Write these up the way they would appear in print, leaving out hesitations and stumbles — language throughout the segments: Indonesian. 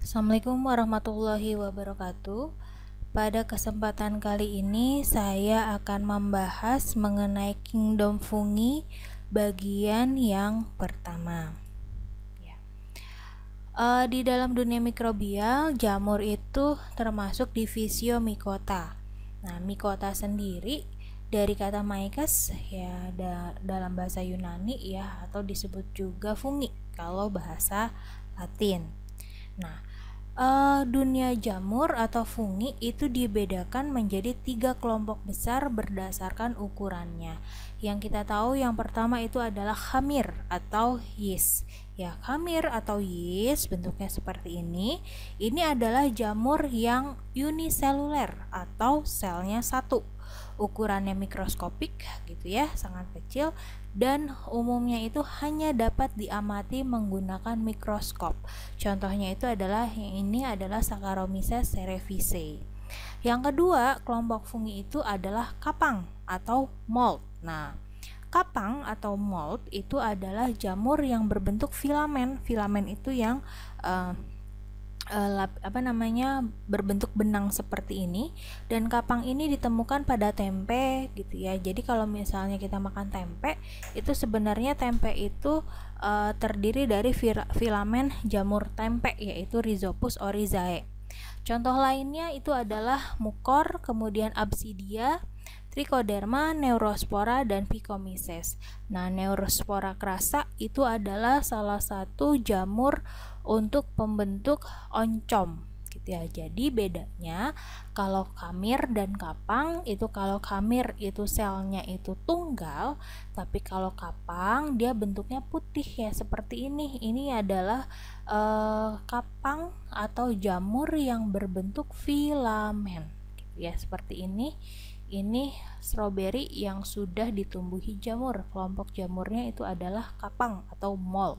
Assalamualaikum warahmatullahi wabarakatuh. Pada kesempatan kali ini saya akan membahas mengenai kingdom fungi bagian yang pertama. Di dalam dunia mikrobial, jamur itu termasuk divisio Mycota. Nah, Mycota sendiri dari kata myces ya dalam bahasa Yunani ya, atau disebut juga fungi kalau bahasa Latin. Nah, dunia jamur atau fungi itu dibedakan menjadi 3 kelompok besar berdasarkan ukurannya. Yang kita tahu yang pertama itu adalah khamir atau yeast. Ya, khamir atau yeast bentuknya seperti ini. Ini adalah jamur yang uniseluler atau selnya satu. Ukurannya mikroskopik gitu ya, sangat kecil, dan umumnya itu hanya dapat diamati menggunakan mikroskop. Contohnya itu adalah Saccharomyces cerevisiae. Yang kedua, kelompok fungi itu adalah kapang atau mold. Nah, kapang atau mold itu adalah jamur yang berbentuk filamen. Filamen itu yang berbentuk benang seperti ini, dan kapang ini ditemukan pada tempe gitu ya. Jadi kalau misalnya kita makan tempe, itu sebenarnya tempe itu terdiri dari filamen jamur tempe, yaitu Rhizopus oryzae. Contoh lainnya itu adalah mukor, kemudian Absidia, Trichoderma, Neurospora, dan Phycomyces. Nah, Neurospora crassa itu adalah salah satu jamur untuk pembentuk oncom gitu ya. Jadi bedanya kalau khamir dan kapang itu, kalau khamir itu selnya itu tunggal, tapi kalau kapang dia bentuknya putih ya seperti ini. Ini adalah kapang atau jamur yang berbentuk filamen gitu ya, seperti ini. Ini stroberi yang sudah ditumbuhi jamur. Kelompok jamurnya itu adalah kapang atau mold.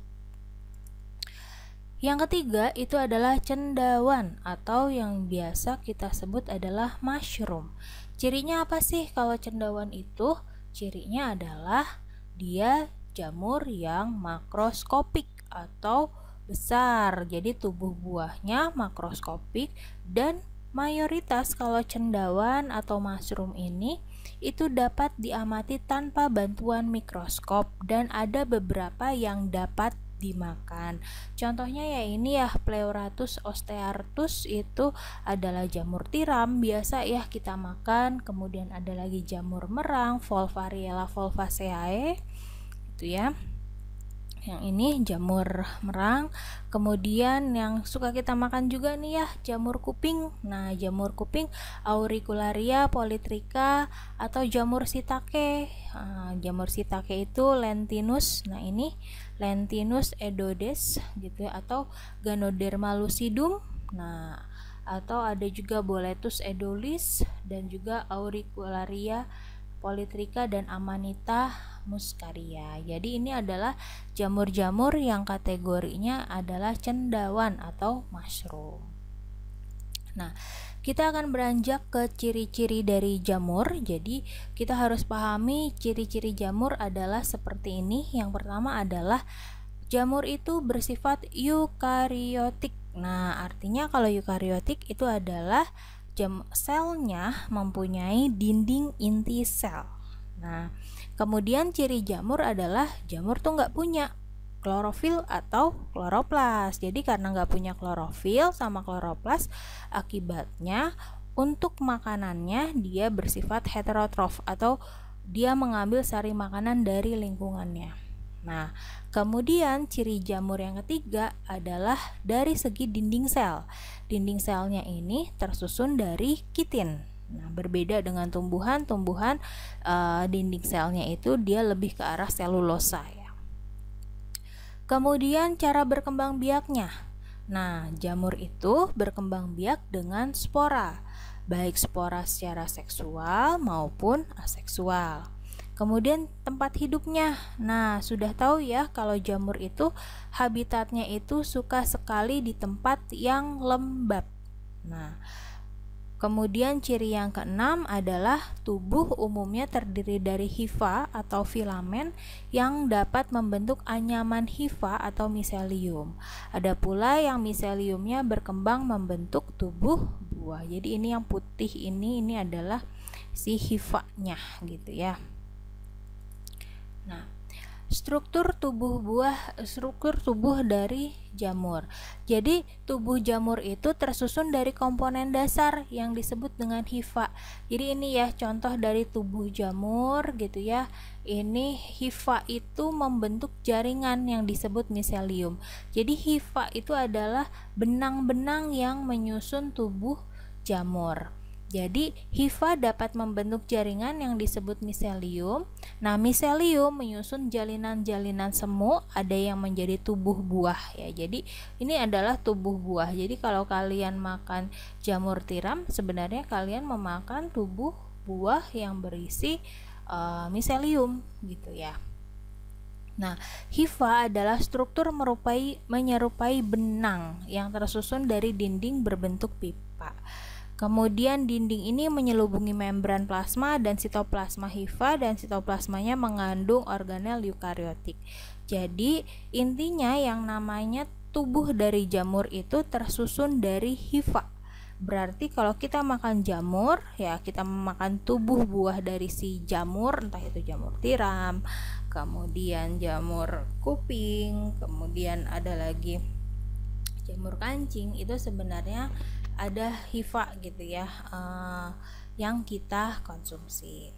Yang ketiga itu adalah cendawan atau yang biasa kita sebut adalah mushroom. Cirinya apa sih kalau cendawan itu? Cirinya adalah dia jamur yang makroskopik atau besar. Jadi tubuh buahnya makroskopik, dan mayoritas kalau cendawan atau mushroom ini itu dapat diamati tanpa bantuan mikroskop, dan ada beberapa yang dapat dimakan. Contohnya ya ini ya, Pleuratus osteartus itu adalah jamur tiram, biasa ya kita makan. Kemudian ada lagi jamur merang, Volvariella volvaceae itu ya. Yang ini jamur merang. Kemudian yang suka kita makan juga nih ya, jamur kuping. Nah, jamur kuping Auricularia polytricha atau jamur shiitake. Jamur shiitake itu Lentinus. Nah, ini Lentinus edodes gitu ya, atau Ganoderma lucidum. Nah, atau ada juga Boletus edulis dan juga Auricularia polytricha dan Amanita muscaria. Jadi ini adalah jamur-jamur yang kategorinya adalah cendawan atau mushroom. Nah, kita akan beranjak ke ciri-ciri dari jamur. Jadi kita harus pahami ciri-ciri jamur adalah seperti ini. Yang pertama adalah jamur itu bersifat eukariotik. Nah, artinya kalau eukariotik itu adalah selnya mempunyai dinding inti sel. Nah, kemudian ciri jamur adalah jamur tuh nggak punya klorofil atau kloroplas. Jadi karena nggak punya klorofil sama kloroplas, akibatnya untuk makanannya dia bersifat heterotrof atau dia mengambil sari makanan dari lingkungannya. Nah, kemudian ciri jamur yang ketiga adalah dari segi dinding sel. Dinding selnya ini tersusun dari kitin. Nah, berbeda dengan tumbuhan dinding selnya itu dia lebih ke arah selulosa ya. Kemudian cara berkembang biaknya. Nah, jamur itu berkembang biak dengan spora, baik spora secara seksual maupun aseksual. Kemudian tempat hidupnya. Nah, sudah tahu ya kalau jamur itu habitatnya itu suka sekali di tempat yang lembab. Nah, Kemudian ciri yang keenam adalah tubuh umumnya terdiri dari hifa atau filamen yang dapat membentuk anyaman hifa atau miselium. Ada pula yang miseliumnya berkembang membentuk tubuh buah. Jadi ini yang putih ini adalah si hifanya gitu ya. Nah, struktur tubuh dari jamur. Jadi tubuh jamur itu tersusun dari komponen dasar yang disebut dengan hifa. Jadi ini ya contoh dari tubuh jamur gitu ya. Ini hifa itu membentuk jaringan yang disebut miselium. Jadi hifa itu adalah benang-benang yang menyusun tubuh jamur. Jadi hifa dapat membentuk jaringan yang disebut miselium. Nah, miselium menyusun jalinan-jalinan semu, ada yang menjadi tubuh buah ya. Jadi ini adalah tubuh buah. Jadi kalau kalian makan jamur tiram, sebenarnya kalian memakan tubuh buah yang berisi miselium gitu ya. Nah, hifa adalah struktur menyerupai benang yang tersusun dari dinding berbentuk pipa. Kemudian dinding ini menyelubungi membran plasma dan sitoplasma hifa, dan sitoplasmanya mengandung organel eukariotik. Jadi intinya yang namanya tubuh dari jamur itu tersusun dari hifa. Berarti kalau kita makan jamur ya kita memakan tubuh buah dari si jamur, entah itu jamur tiram, kemudian jamur kuping, kemudian ada lagi jamur kancing. Itu sebenarnya ada hifa gitu ya, yang kita konsumsi.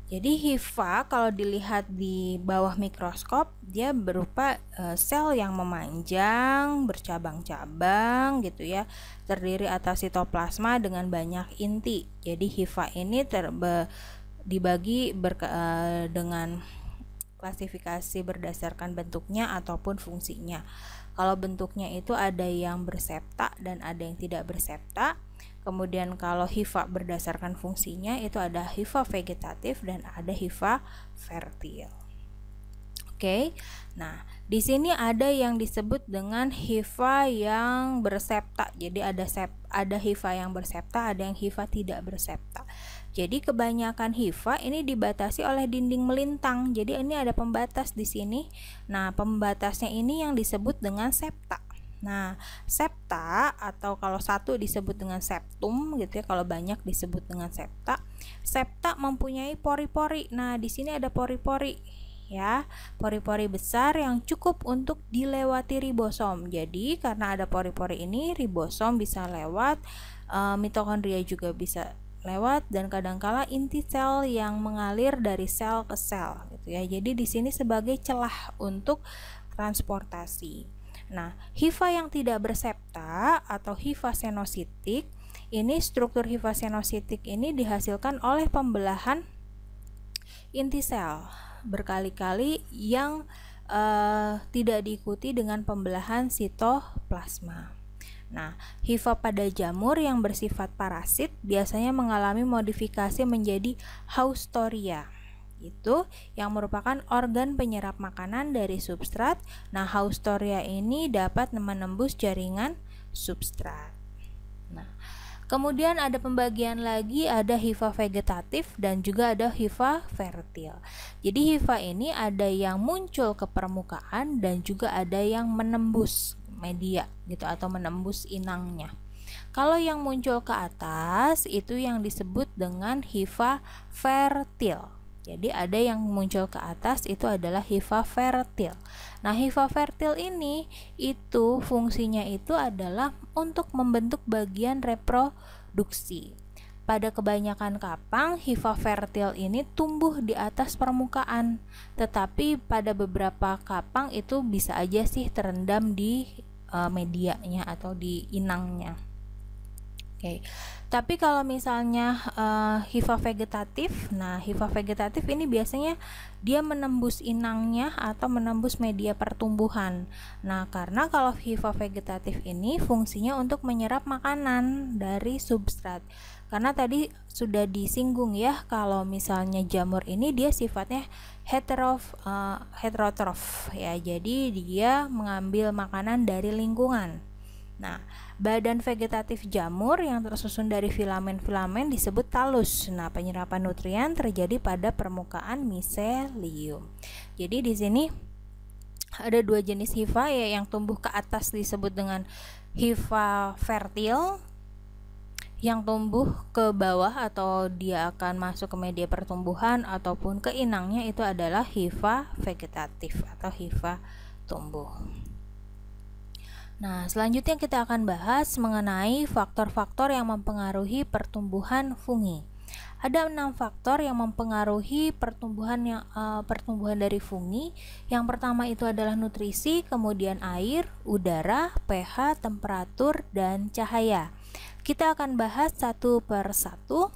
Jadi hifa kalau dilihat di bawah mikroskop dia berupa sel yang memanjang, bercabang-cabang gitu ya, terdiri atas sitoplasma dengan banyak inti. Jadi hifa ini dibagi dengan klasifikasi berdasarkan bentuknya ataupun fungsinya. Kalau bentuknya itu ada yang bersepta dan ada yang tidak bersepta. Kemudian kalau hifa berdasarkan fungsinya itu ada hifa vegetatif dan ada hifa fertil. Oke. Nah, di sini ada yang disebut dengan hifa yang bersepta. Jadi ada hifa yang bersepta, ada yang hifa tidak bersepta. Jadi kebanyakan hifa ini dibatasi oleh dinding melintang. Jadi ini ada pembatas di sini. Nah, pembatasnya ini yang disebut dengan septa. Nah, septa atau kalau satu disebut dengan septum gitu ya, kalau banyak disebut dengan septa. Septa mempunyai pori-pori. Nah, di sini ada pori-pori ya, pori-pori besar yang cukup untuk dilewati ribosom. Jadi karena ada pori-pori ini, ribosom bisa lewat, mitokondria juga bisa lewat, dan kadangkala inti sel yang mengalir dari sel ke sel gitu ya. Jadi di sini sebagai celah untuk transportasi. Nah, hifa yang tidak bersepta atau hifa senositik, ini struktur hifa senositik ini dihasilkan oleh pembelahan inti sel berkali-kali yang tidak diikuti dengan pembelahan sitoplasma. Nah, hifa pada jamur yang bersifat parasit biasanya mengalami modifikasi menjadi haustoria. Itu yang merupakan organ penyerap makanan dari substrat. Nah, haustoria ini dapat menembus jaringan substrat. Nah, kemudian ada pembagian lagi, ada hifa vegetatif dan juga ada hifa fertil. Jadi hifa ini ada yang muncul ke permukaan dan juga ada yang menembus media gitu atau menembus inangnya. Kalau yang muncul ke atas itu yang disebut dengan hifa fertil. Jadi ada yang muncul ke atas itu adalah hifa fertil. Nah, hifa fertil ini itu fungsinya itu adalah untuk membentuk bagian reproduksi. Pada kebanyakan kapang, hifa fertil ini tumbuh di atas permukaan, tetapi pada beberapa kapang itu bisa aja sih terendam di medianya atau di inangnya. Oke. Tapi kalau misalnya hifa vegetatif, nah hifa vegetatif ini biasanya dia menembus inangnya atau menembus media pertumbuhan. Nah, karena kalau hifa vegetatif ini fungsinya untuk menyerap makanan dari substrat. Karena tadi sudah disinggung ya, kalau misalnya jamur ini dia sifatnya heterotrof ya. Jadi dia mengambil makanan dari lingkungan. Nah, badan vegetatif jamur yang tersusun dari filamen-filamen disebut talus. Nah, penyerapan nutrien terjadi pada permukaan miselium. Jadi di sini ada dua jenis hifa ya, yang tumbuh ke atas disebut dengan hifa fertil, yang tumbuh ke bawah atau dia akan masuk ke media pertumbuhan ataupun ke inangnya itu adalah hifa vegetatif atau hifa tumbuh. Nah, selanjutnya kita akan bahas mengenai faktor-faktor yang mempengaruhi pertumbuhan fungi. Ada 6 faktor yang mempengaruhi pertumbuhan dari fungi. Yang pertama itu adalah nutrisi, kemudian air, udara, pH, temperatur, dan cahaya. Kita akan bahas satu per satu.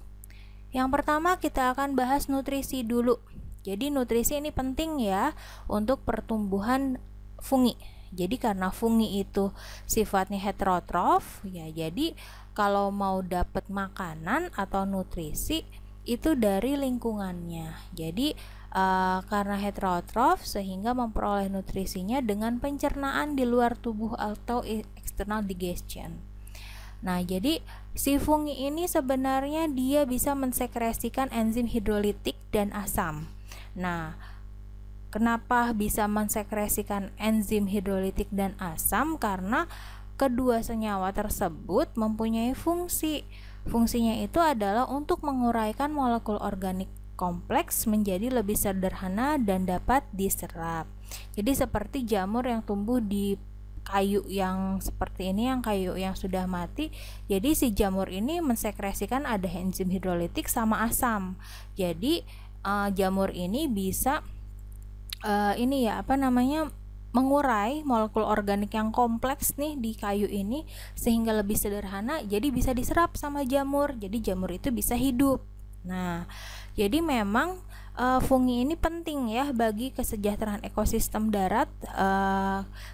Yang pertama kita akan bahas nutrisi dulu. Jadi nutrisi ini penting ya untuk pertumbuhan fungi. Jadi karena fungi itu sifatnya heterotrof ya, jadi kalau mau dapat makanan atau nutrisi itu dari lingkungannya. Jadi karena heterotrof sehingga memperoleh nutrisinya dengan pencernaan di luar tubuh atau external digestion. Nah, jadi si fungi ini sebenarnya dia bisa mensekresikan enzim hidrolitik dan asam. Nah, kenapa bisa mensekresikan enzim hidrolitik dan asam? Karena kedua senyawa tersebut mempunyai fungsi. Fungsinya itu adalah untuk menguraikan molekul organik kompleks menjadi lebih sederhana dan dapat diserap. Jadi seperti jamur yang tumbuh di kayu yang seperti ini, yang kayu yang sudah mati. Jadi si jamur ini mensekresikan ada enzim hidrolitik sama asam. Jadi jamur ini bisa mengurai molekul organik yang kompleks nih di kayu ini sehingga lebih sederhana, jadi bisa diserap sama jamur. Jadi jamur itu bisa hidup. Nah, jadi memang fungi ini penting ya bagi kesejahteraan ekosistem darat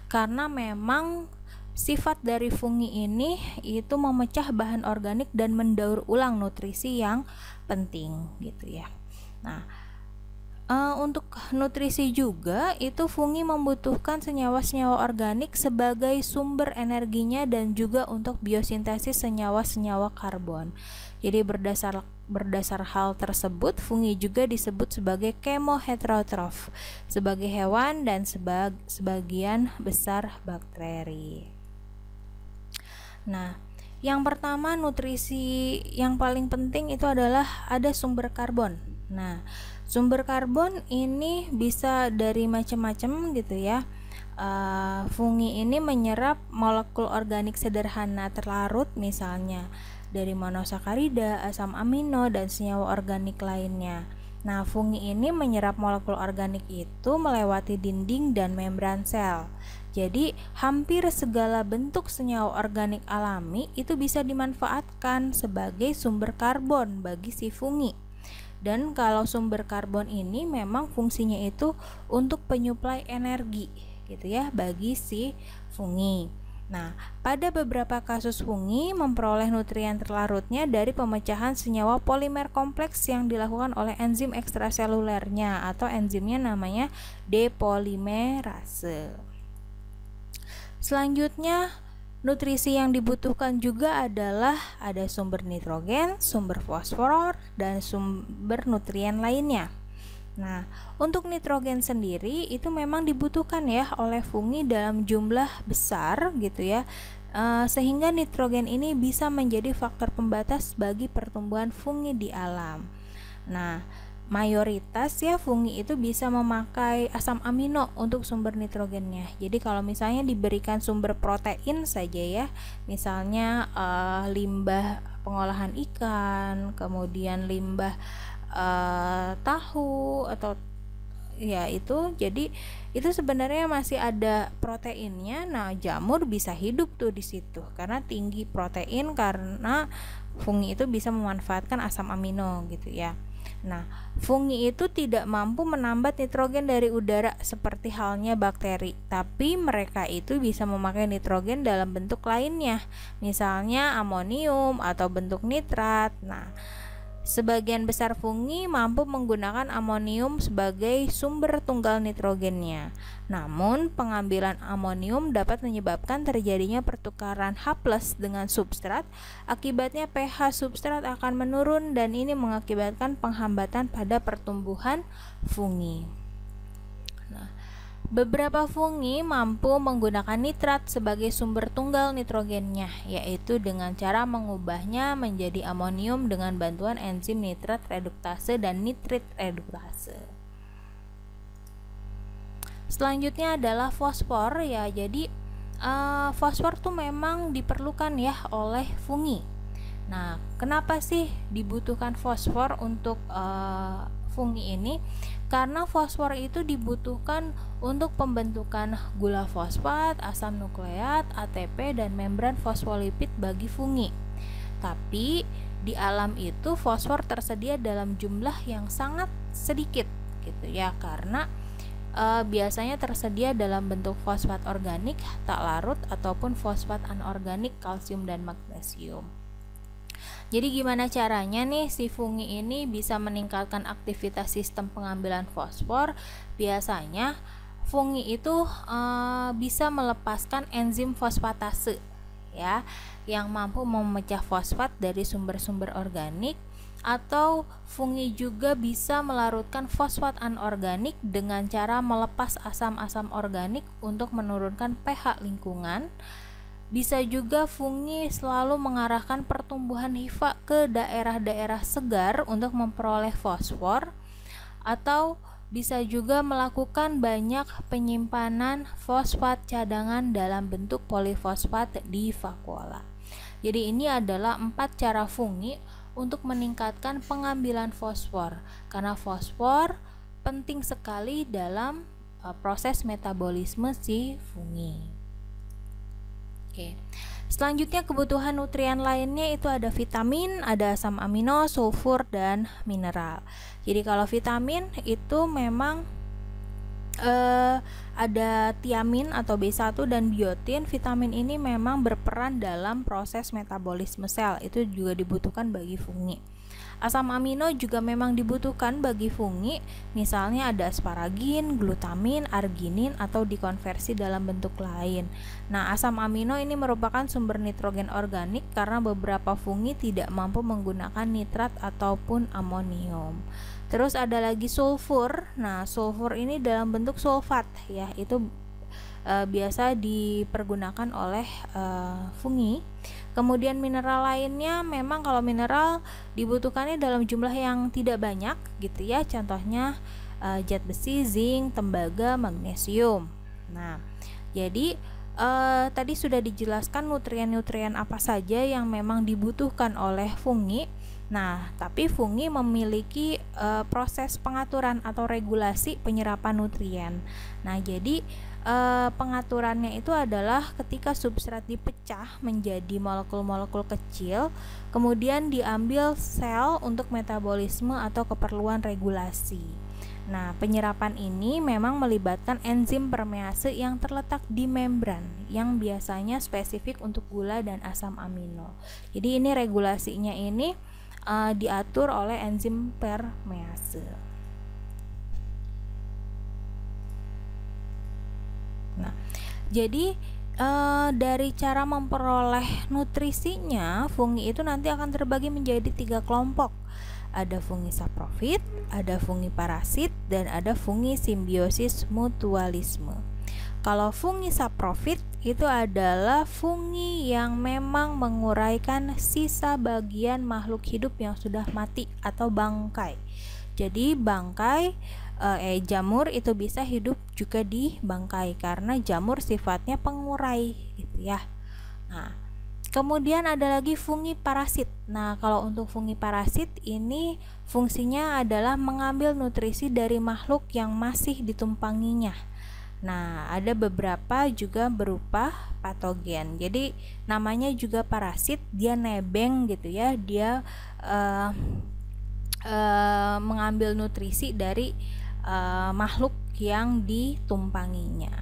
karena memang sifat dari fungi ini itu memecah bahan organik dan mendaur ulang nutrisi yang penting gitu ya. Nah, untuk nutrisi juga itu fungi membutuhkan senyawa-senyawa organik sebagai sumber energinya dan juga untuk biosintesis senyawa-senyawa karbon. Jadi berdasar hal tersebut fungi juga disebut sebagai kemoheterotrof sebagai hewan dan sebagian besar bakteri. Nah, yang pertama nutrisi yang paling penting itu adalah ada sumber karbon. Nah, sumber karbon ini bisa dari macam-macam gitu ya. Fungi ini menyerap molekul organik sederhana terlarut misalnya dari monosakarida, asam amino, dan senyawa organik lainnya. Nah, fungi ini menyerap molekul organik itu melewati dinding dan membran sel. Jadi, hampir segala bentuk senyawa organik alami itu bisa dimanfaatkan sebagai sumber karbon bagi si fungi. Dan kalau sumber karbon ini memang fungsinya itu untuk penyuplai energi gitu ya bagi si fungi. Nah, pada beberapa kasus fungi memperoleh nutrien terlarutnya dari pemecahan senyawa polimer kompleks yang dilakukan oleh enzim ekstraselulernya atau enzimnya namanya depolimerase. Selanjutnya, nutrisi yang dibutuhkan juga adalah ada sumber nitrogen, sumber fosfor, dan sumber nutrien lainnya. Nah, untuk nitrogen sendiri itu memang dibutuhkan ya oleh fungi dalam jumlah besar gitu ya, sehingga nitrogen ini bisa menjadi faktor pembatas bagi pertumbuhan fungi di alam. Nah, mayoritas ya fungi itu bisa memakai asam amino untuk sumber nitrogennya. Jadi kalau misalnya diberikan sumber protein saja ya, misalnya limbah pengolahan ikan, kemudian limbah tahu atau ya itu, jadi itu sebenarnya masih ada proteinnya. Nah, jamur bisa hidup tuh di situ karena tinggi protein, karena fungi itu bisa memanfaatkan asam amino gitu ya. Nah, fungi itu tidak mampu menambat nitrogen dari udara seperti halnya bakteri, tapi mereka itu bisa memakai nitrogen dalam bentuk lainnya, misalnya amonium atau bentuk nitrat. Nah, Sebagian besar fungi mampu menggunakan amonium sebagai sumber tunggal nitrogennya. Namun, pengambilan amonium dapat menyebabkan terjadinya pertukaran H+ dengan substrat. Akibatnya pH substrat akan menurun dan ini mengakibatkan penghambatan pada pertumbuhan fungi. Beberapa fungi mampu menggunakan nitrat sebagai sumber tunggal nitrogennya, yaitu dengan cara mengubahnya menjadi amonium dengan bantuan enzim nitrat reduktase dan nitrit reduktase. Selanjutnya adalah fosfor ya. Jadi fosfor tuh memang diperlukan ya oleh fungi. Nah, kenapa sih dibutuhkan fosfor untuk fungi ini? Karena fosfor itu dibutuhkan untuk pembentukan gula fosfat, asam nukleat, ATP, dan membran fosfolipid bagi fungi. Tapi di alam itu fosfor tersedia dalam jumlah yang sangat sedikit gitu ya, karena biasanya tersedia dalam bentuk fosfat organik tak larut ataupun fosfat anorganik kalsium dan magnesium. Jadi gimana caranya nih si fungi ini bisa meningkatkan aktivitas sistem pengambilan fosfor? Biasanya fungi itu bisa melepaskan enzim fosfatase ya, yang mampu memecah fosfat dari sumber-sumber organik, atau fungi juga bisa melarutkan fosfat anorganik dengan cara melepas asam-asam organik untuk menurunkan pH lingkungan. Bisa juga fungi selalu mengarahkan pertumbuhan hifa ke daerah-daerah segar untuk memperoleh fosfor, atau bisa juga melakukan banyak penyimpanan fosfat cadangan dalam bentuk polifosfat di vakuola. Jadi ini adalah 4 cara fungi untuk meningkatkan pengambilan fosfor, karena fosfor penting sekali dalam proses metabolisme si fungi. Oke. Selanjutnya kebutuhan nutrien lainnya itu ada vitamin, ada asam amino, sulfur, dan mineral. Jadi kalau vitamin itu memang ada tiamin atau B1 dan biotin. Vitamin ini memang berperan dalam proses metabolisme sel, itu juga dibutuhkan bagi fungi. Asam amino juga memang dibutuhkan bagi fungi, misalnya ada asparagin, glutamin, arginin, atau dikonversi dalam bentuk lain. Nah, asam amino ini merupakan sumber nitrogen organik karena beberapa fungi tidak mampu menggunakan nitrat ataupun amonium. Terus ada lagi sulfur. Nah, sulfur ini dalam bentuk sulfat ya, itu biasa dipergunakan oleh fungi. Kemudian mineral lainnya memang kalau mineral dibutuhkannya dalam jumlah yang tidak banyak gitu ya. Contohnya zat besi, zinc, tembaga, magnesium. Nah, jadi tadi sudah dijelaskan nutrien-nutrien apa saja yang memang dibutuhkan oleh fungi. Nah, tapi fungi memiliki proses pengaturan atau regulasi penyerapan nutrien. Nah, jadi pengaturannya itu adalah ketika substrat dipecah menjadi molekul-molekul kecil, kemudian diambil sel untuk metabolisme atau keperluan regulasi. Nah, penyerapan ini memang melibatkan enzim permease yang terletak di membran, yang biasanya spesifik untuk gula dan asam amino. Jadi ini regulasinya ini diatur oleh enzim permease. Nah, jadi dari cara memperoleh nutrisinya, fungi itu nanti akan terbagi menjadi 3 kelompok. Ada fungi saprofit, ada fungi parasit, dan ada fungi simbiosis mutualisme. Kalau fungi saprofit itu adalah fungi yang memang menguraikan sisa bagian makhluk hidup yang sudah mati atau bangkai. Jadi bangkai jamur itu bisa hidup juga di bangkai karena jamur sifatnya pengurai gitu ya. Nah, kemudian ada lagi fungi parasit. Nah, kalau untuk fungi parasit ini fungsinya adalah mengambil nutrisi dari makhluk yang masih ditumpanginya. Nah, ada beberapa juga berupa patogen. Jadi namanya juga parasit, dia nebeng gitu ya. Dia mengambil nutrisi dari makhluk yang ditumpanginya.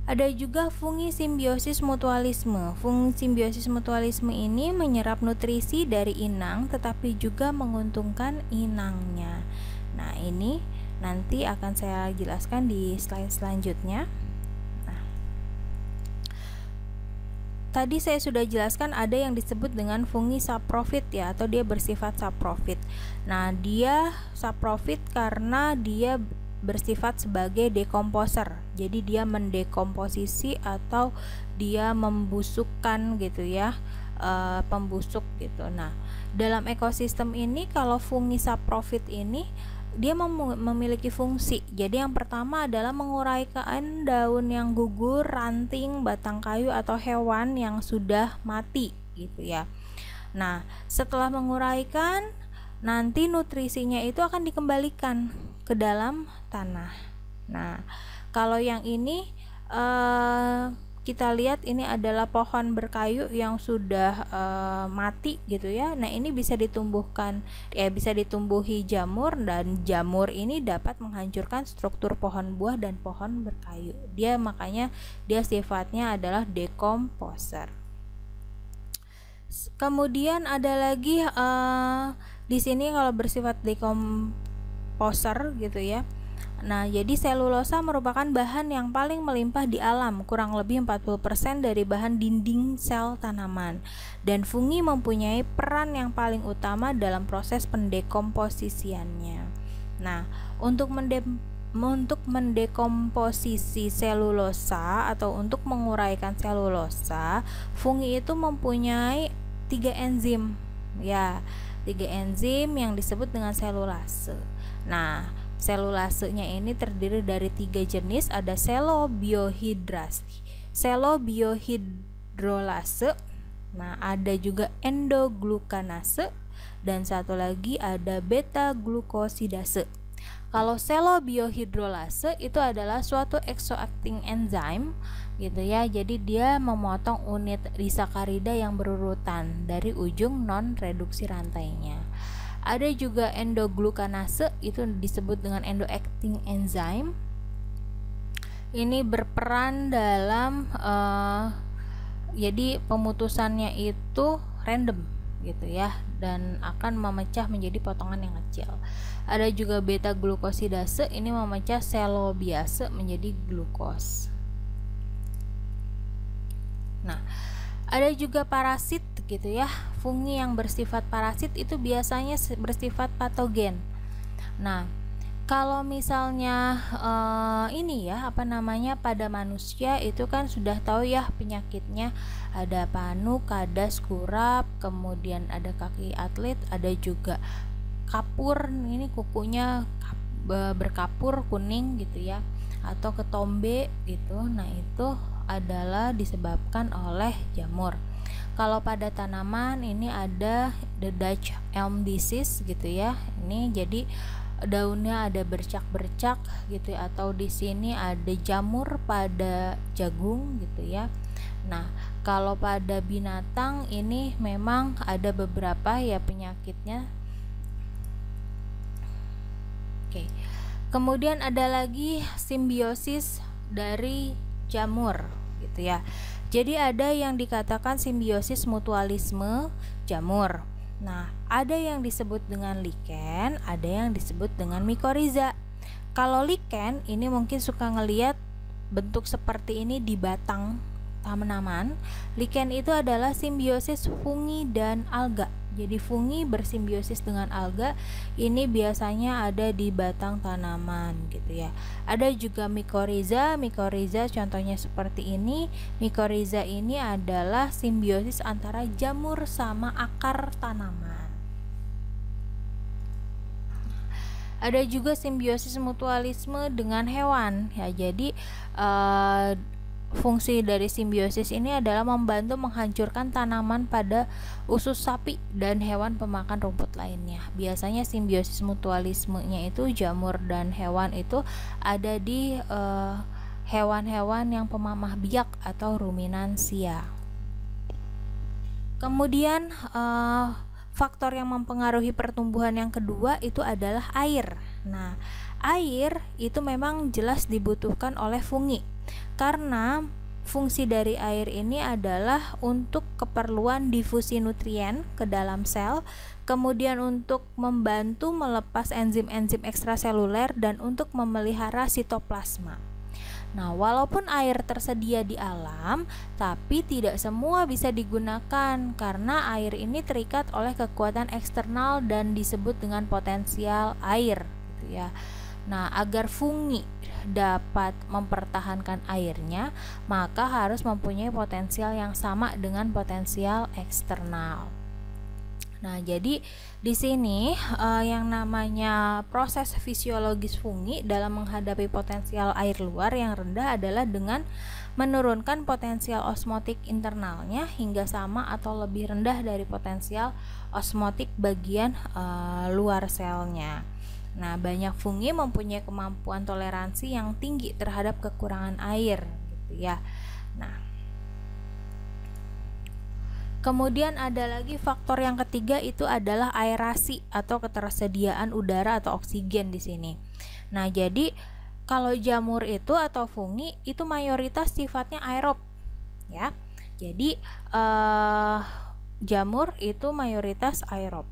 Ada juga fungi simbiosis mutualisme. Fungi simbiosis mutualisme ini menyerap nutrisi dari inang tetapi juga menguntungkan inangnya. Nah, ini nanti akan saya jelaskan di slide selanjutnya. Nah, tadi saya sudah jelaskan ada yang disebut dengan fungi saprofit ya, atau dia bersifat saprofit. Nah, dia saprofit karena dia bersifat sebagai dekomposer. Jadi dia mendekomposisi atau dia membusukkan gitu ya, pembusuk gitu. Nah, dalam ekosistem ini kalau fungi saprofit ini dia memiliki fungsi. Jadi yang pertama adalah menguraikan daun yang gugur, ranting, batang kayu atau hewan yang sudah mati gitu ya. Nah, setelah menguraikan, nanti nutrisinya itu akan dikembalikan ke dalam tanah. Nah, kalau yang ini kita lihat ini adalah pohon berkayu yang sudah mati gitu ya. Nah, ini bisa ditumbuhkan bisa ditumbuhi jamur, dan jamur ini dapat menghancurkan struktur pohon buah dan pohon berkayu. Makanya dia sifatnya adalah dekomposer. Kemudian ada lagi di sini kalau bersifat dekomposer gitu ya. Nah, jadi selulosa merupakan bahan yang paling melimpah di alam, kurang lebih 40% dari bahan dinding sel tanaman. Dan fungi mempunyai peran yang paling utama dalam proses pendekomposisiannya. Nah, untuk mendekomposisi selulosa atau untuk menguraikan selulosa, fungi itu mempunyai 3 enzim ya. 3 enzim yang disebut dengan selulase. Nah, selulasenya ini terdiri dari 3 jenis, ada selobiohidrolase. Nah, ada juga endoglukanase, dan satu lagi ada beta glukosidase. Kalau selobiohidrolase itu adalah suatu exoacting enzyme gitu ya. Jadi dia memotong unit disakarida yang berurutan dari ujung non reduksi rantainya. Ada juga endoglukanase, itu disebut dengan endoacting enzyme. Ini berperan dalam jadi pemutusannya itu random gitu ya, dan akan memecah menjadi potongan yang kecil. Ada juga beta glukosidase, ini memecah selobiase menjadi glukos. Nah, ada juga parasit gitu ya. Fungi yang bersifat parasit itu biasanya bersifat patogen. Nah, kalau misalnya ini ya pada manusia itu kan sudah tahu ya penyakitnya, ada panu, kadas, kurap, kemudian ada kaki atlet, ada juga kapur, ini kukunya berkapur kuning gitu ya, atau ketombe gitu. Nah, itu adalah disebabkan oleh jamur. Kalau pada tanaman ini ada the Dutch elm disease gitu ya. Ini jadi daunnya ada bercak-bercak gitu ya, atau di sini ada jamur pada jagung gitu ya. Nah, kalau pada binatang ini memang ada beberapa ya penyakitnya. Oke. Kemudian ada lagi simbiosis dari jamur gitu ya. Jadi ada yang dikatakan simbiosis mutualisme jamur. Nah, ada yang disebut dengan lichen, ada yang disebut dengan mikoriza. Kalau lichen ini mungkin suka ngelihat bentuk seperti ini di batang tanaman. Lichen itu adalah simbiosis fungi dan alga. Jadi fungi bersimbiosis dengan alga, ini biasanya ada di batang tanaman gitu ya. Ada juga mikoriza. Mikoriza contohnya seperti ini. Mikoriza ini adalah simbiosis antara jamur sama akar tanaman. Ada juga simbiosis mutualisme dengan hewan ya. Jadi fungsi dari simbiosis ini adalah membantu menghancurkan tanaman pada usus sapi dan hewan pemakan rumput lainnya. Biasanya simbiosis mutualismenya itu jamur dan hewan itu ada di hewan-hewan yang pemamah biak atau ruminansia. Kemudian faktor yang mempengaruhi pertumbuhan yang kedua itu adalah air. Nah, air itu memang jelas dibutuhkan oleh fungi. Karena fungsi dari air ini adalah untuk keperluan difusi nutrien ke dalam sel, kemudian untuk membantu melepas enzim-enzim ekstraseluler dan untuk memelihara sitoplasma. Nah, walaupun air tersedia di alam, tapi tidak semua bisa digunakan karena air ini terikat oleh kekuatan eksternal dan disebut dengan potensial air, gitu ya. Nah, agar fungi dapat mempertahankan airnya, maka harus mempunyai potensial yang sama dengan potensial eksternal. Nah, jadi di sini yang namanya proses fisiologis fungi dalam menghadapi potensial air luar yang rendah adalah dengan menurunkan potensial osmotik internalnya hingga sama atau lebih rendah dari potensial osmotik bagian luar selnya. Nah, banyak fungi mempunyai kemampuan toleransi yang tinggi terhadap kekurangan air, gitu ya. Nah, kemudian ada lagi faktor yang ketiga, itu adalah aerasi atau ketersediaan udara atau oksigen di sini. Nah, jadi kalau jamur itu atau fungi itu mayoritas sifatnya aerob, ya. Jadi jamur itu mayoritas aerob.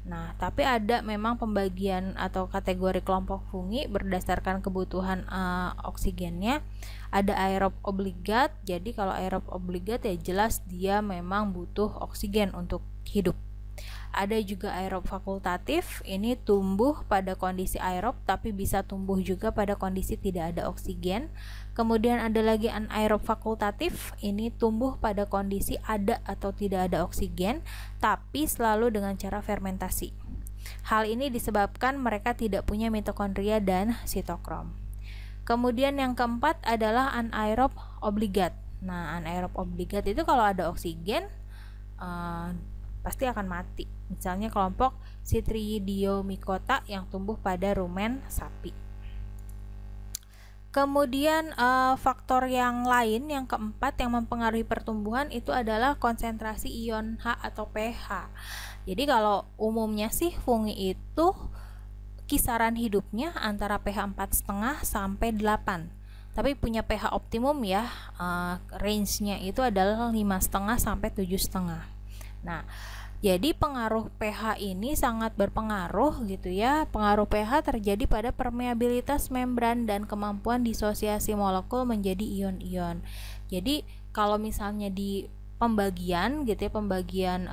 Nah, tapi ada memang pembagian atau kategori kelompok fungi berdasarkan kebutuhan oksigennya. Ada aerob obligat. Jadi kalau aerob obligat ya jelas dia memang butuh oksigen untuk hidup. Ada juga aerob fakultatif, ini tumbuh pada kondisi aerob tapi bisa tumbuh juga pada kondisi tidak ada oksigen. Kemudian ada lagi anaerob fakultatif, ini tumbuh pada kondisi ada atau tidak ada oksigen tapi selalu dengan cara fermentasi. Hal ini disebabkan mereka tidak punya mitokondria dan sitokrom. Kemudian yang keempat adalah anaerob obligat. Nah, anaerob obligat itu kalau ada oksigen pasti akan mati. Misalnya kelompok Citridiomycota yang tumbuh pada rumen sapi. Kemudian faktor yang lain yang keempat yang mempengaruhi pertumbuhan itu adalah konsentrasi ion H atau pH. Jadi kalau umumnya sih fungi itu kisaran hidupnya antara pH 4,5 sampai 8. Tapi punya pH optimum ya, range-nya itu adalah 5,5 sampai 7,5. Nah, jadi pengaruh pH ini sangat berpengaruh gitu ya. Pengaruh pH terjadi pada permeabilitas membran dan kemampuan disosiasi molekul menjadi ion-ion. Jadi kalau misalnya di pembagian gitu ya, pembagian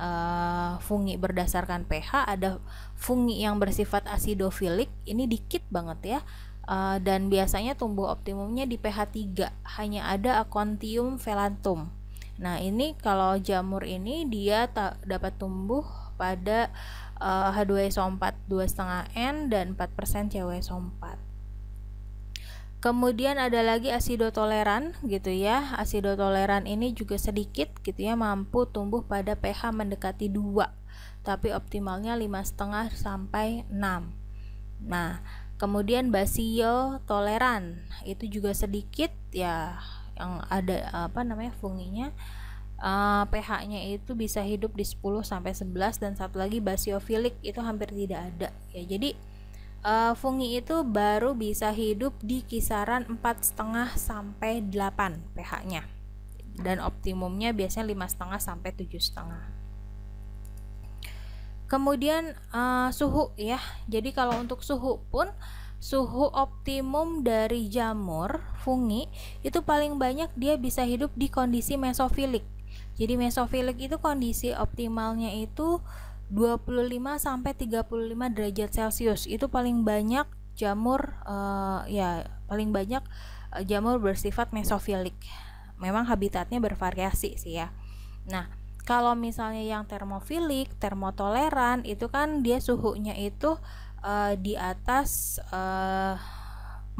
fungi berdasarkan pH, ada fungi yang bersifat asidofilik, ini dikit banget ya. Dan biasanya tumbuh optimumnya di pH 3, hanya ada Acanthium velantum. Nah, ini kalau jamur ini dia dapat tumbuh pada H2SO4 2,5N dan 4% CuSO4. Kemudian ada lagi asidotoleran gitu ya. Asidotoleran ini juga sedikit gitu ya, mampu tumbuh pada pH mendekati 2, tapi optimalnya 5,5 sampai 6. Nah, kemudian basiotoleran itu juga sedikit ya, yang ada funginya pH-nya itu bisa hidup di 10 sampai 11, dan satu lagi basiofilik itu hampir tidak ada ya. Jadi fungi itu baru bisa hidup di kisaran 4,5 sampai 8 pH-nya, dan optimumnya biasanya 5,5 sampai 7,5. Kemudian suhu ya. Jadi kalau untuk suhu pun, suhu optimum dari jamur fungi itu paling banyak dia bisa hidup di kondisi mesofilik. Jadi mesofilik itu kondisi optimalnya itu 25 sampai 35 derajat Celcius. Itu paling banyak jamur jamur bersifat mesofilik. Memang habitatnya bervariasi sih ya. Nah, kalau misalnya yang termofilik, termotoleran itu kan dia suhunya itu di atas 40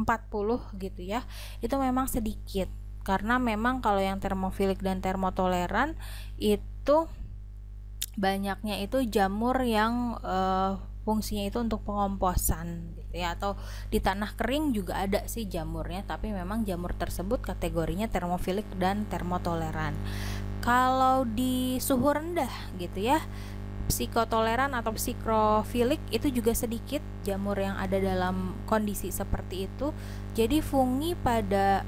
gitu ya. Itu memang sedikit, karena memang kalau yang termofilik dan termotoleran itu banyaknya itu jamur yang fungsinya itu untuk pengomposan gitu ya, atau di tanah kering juga ada sih jamurnya, tapi memang jamur tersebut kategorinya termofilik dan termotoleran. Kalau di suhu rendah gitu ya, psikotoleran atau psikrofilik itu juga sedikit jamur yang ada dalam kondisi seperti itu. Jadi fungi pada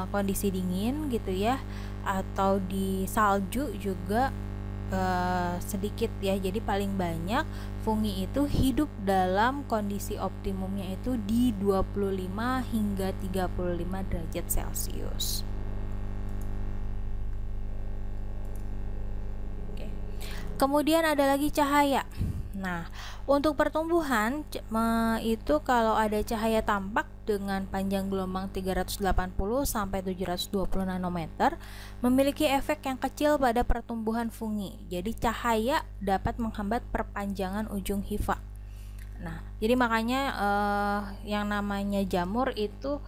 kondisi dingin gitu ya, atau di salju juga sedikit ya. Jadi paling banyak fungi itu hidup dalam kondisi optimumnya itu di 25 hingga 35 derajat Celcius. Oke. Kemudian ada lagi cahaya. Nah, untuk pertumbuhan itu kalau ada cahaya tampak dengan panjang gelombang 380 sampai 720 nanometer memiliki efek yang kecil pada pertumbuhan fungi. Jadi cahaya dapat menghambat perpanjangan ujung hifa. Nah, jadi makanya yang namanya jamur itu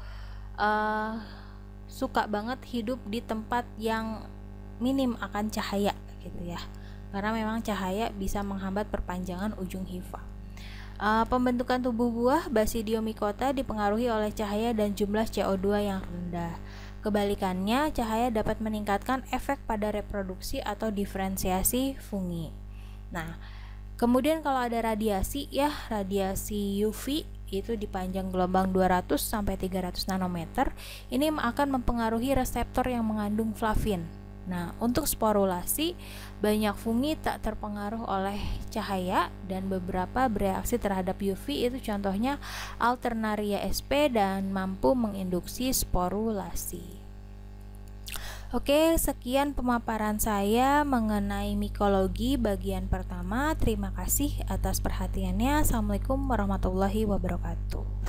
suka banget hidup di tempat yang minim akan cahaya gitu ya. Karena memang cahaya bisa menghambat perpanjangan ujung hifa. Pembentukan tubuh buah Basidiomycota dipengaruhi oleh cahaya dan jumlah CO2 yang rendah. Kebalikannya, cahaya dapat meningkatkan efek pada reproduksi atau diferensiasi fungi. Nah, kemudian kalau ada radiasi ya, radiasi UV itu di panjang gelombang 200 sampai 300 nanometer, ini akan mempengaruhi reseptor yang mengandung flavin. Nah, untuk sporulasi, banyak fungi tak terpengaruh oleh cahaya dan beberapa bereaksi terhadap UV, itu contohnya Alternaria sp dan mampu menginduksi sporulasi. Oke, sekian pemaparan saya mengenai mikologi bagian pertama. Terima kasih atas perhatiannya. Assalamualaikum warahmatullahi wabarakatuh.